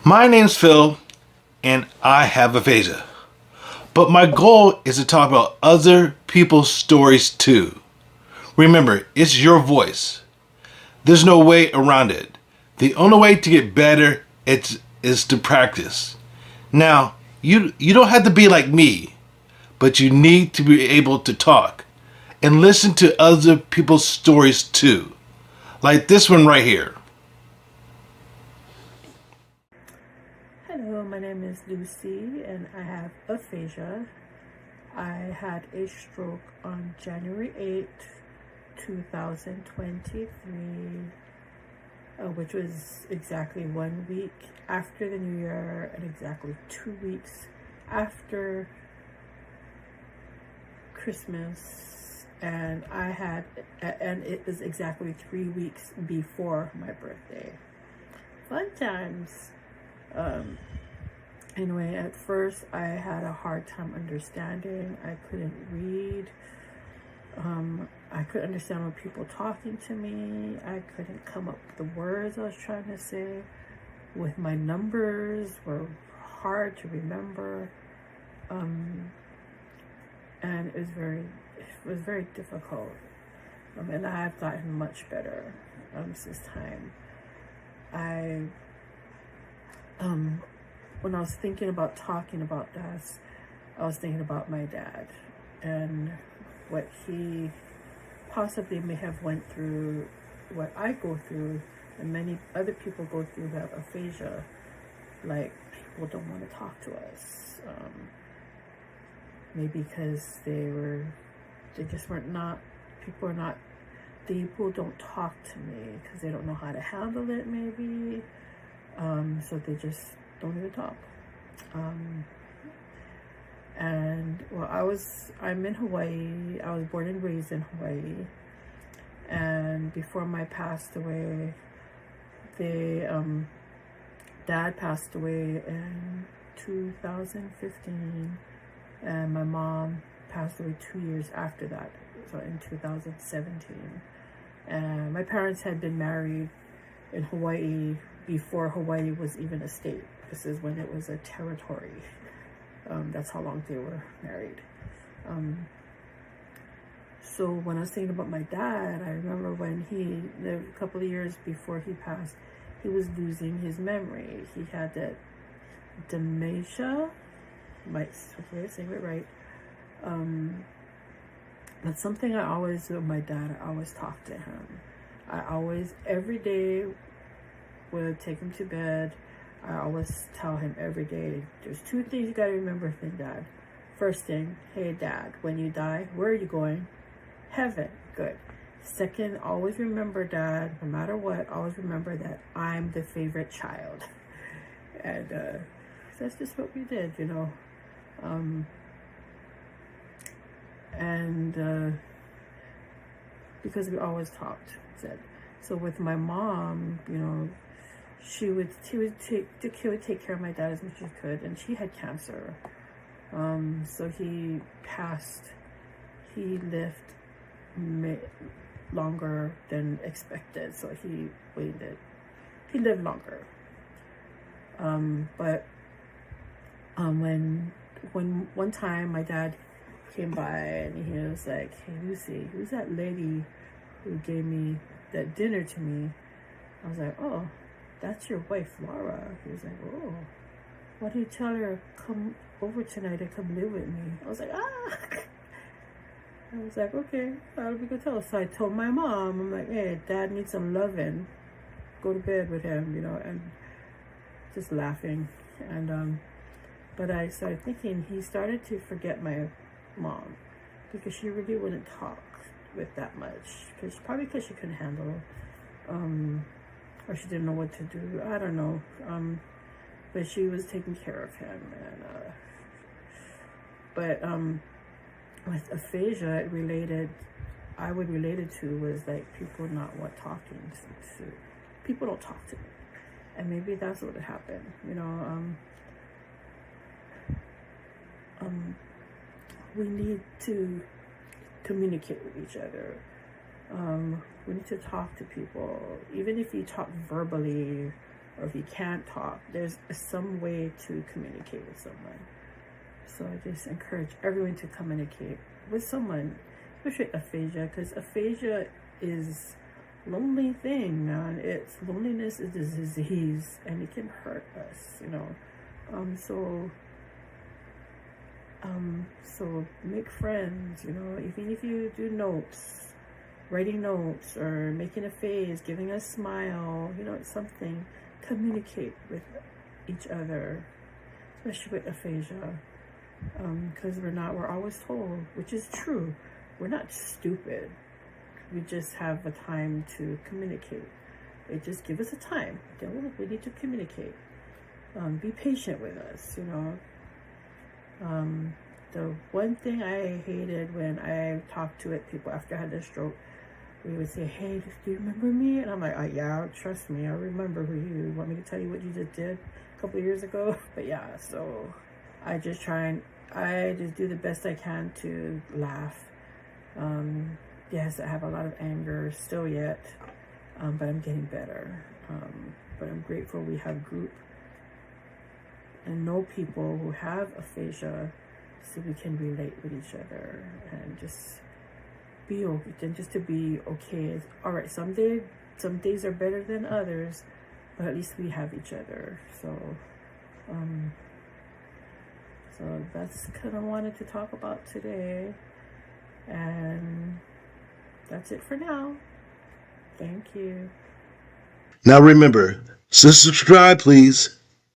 My name's Phil, and I have aphasia. But my goal is to talk about other people's stories too. Remember, it's your voice. There's no way around it. The only way to get better is to practice. Now, you don't have to be like me, but you need to be able to talk and listen to other people's stories too. Like this one right here. Hello, my name is Lucy and I have aphasia. I had a stroke on January 8th, 2023, which was exactly 1 week after the New Year and exactly 2 weeks after Christmas. And it was exactly 3 weeks before my birthday. Fun times. Anyway, at first I had a hard time understanding. I couldn't read. I couldn't understand when people talking to me. I couldn't come up with the words I was trying to say. With my numbers were hard to remember. And it was very difficult. And I've gotten much better since time. When I was thinking about talking about this, I was thinking about my dad and what he possibly may have went through, what I go through, and many other people go through who have aphasia. Like, people don't want to talk to us. Maybe because people don't talk to me because they don't know how to handle it, maybe. So they just don't even talk. And well, I'm in Hawaii. I was born and raised in Hawaii. And before my passed away, dad passed away in 2015, and my mom passed away 2 years after that, so in 2017. And my parents had been married in Hawaii before Hawaii was even a state. This is when it was a territory. That's how long they were married. So when I was thinking about my dad, I remember when a couple of years before he passed, he was losing his memory. He had that dementia. Saying it right. That's something I always do with my dad. I always talk to him. Every day, would take him to bed. I always tell him every day, there's 2 things you gotta remember from Dad. First thing, hey Dad, when you die, where are you going? Heaven. Good. Second, always remember, Dad, no matter what, always remember that I'm the favorite child. And that's just what we did, you know. Because we always talked, said. So with my mom, you know, she would take care of my dad as much as she could, and she had cancer. So he passed. He lived longer than expected, so he lived longer. But when one time my dad came by and he was like, "Hey Lucy, who's that lady who gave me that dinner to me?" I was like, "Oh, that's your wife, Laura." He was like, "Oh, why don't you tell her come over tonight and come live with me?" I was like, "Ah." I was like, "Okay, that'll be good to tell." So I told my mom, I'm like, "Hey, Dad needs some loving. Go to bed with him," you know, and just laughing. And but I started thinking he started to forget my mom because she really wouldn't talk with that much, probably because she couldn't handle or she didn't know what to do. I don't know. But she was taking care of him. And with aphasia, I would relate it to was like people not talking to people don't talk to me, and maybe that's what happened. You know, we need to communicate with each other. We need to talk to people, even if you talk verbally or if you can't talk, there's some way to communicate with someone. So I just encourage everyone to communicate with someone, especially aphasia, because aphasia is a lonely thing, man. Loneliness is a disease, and it can hurt us, you know. So make friends, you know, even if you do notes, writing notes or making a face, giving a smile, you know, it's something. Communicate with each other, especially with aphasia, because we're always told, which is true, we're not stupid. We just have a time to communicate. They just give us a time. We need to communicate. Be patient with us, you know. The one thing I hated when I talked to people after I had the stroke, we would say, hey, do you remember me? And I'm like, yeah, trust me, I remember who you want me to tell you what you just did a couple of years ago. But yeah, so I just do the best I can to laugh. Yes, I have a lot of anger still yet, but I'm getting better. But I'm grateful we have group and know people who have aphasia, so we can relate with each other and just be okay. And just to be okay. All right, some days are better than others, but at least we have each other. So that's kind of wanted to talk about today, and that's it for now. Thank you. Now remember, subscribe, please.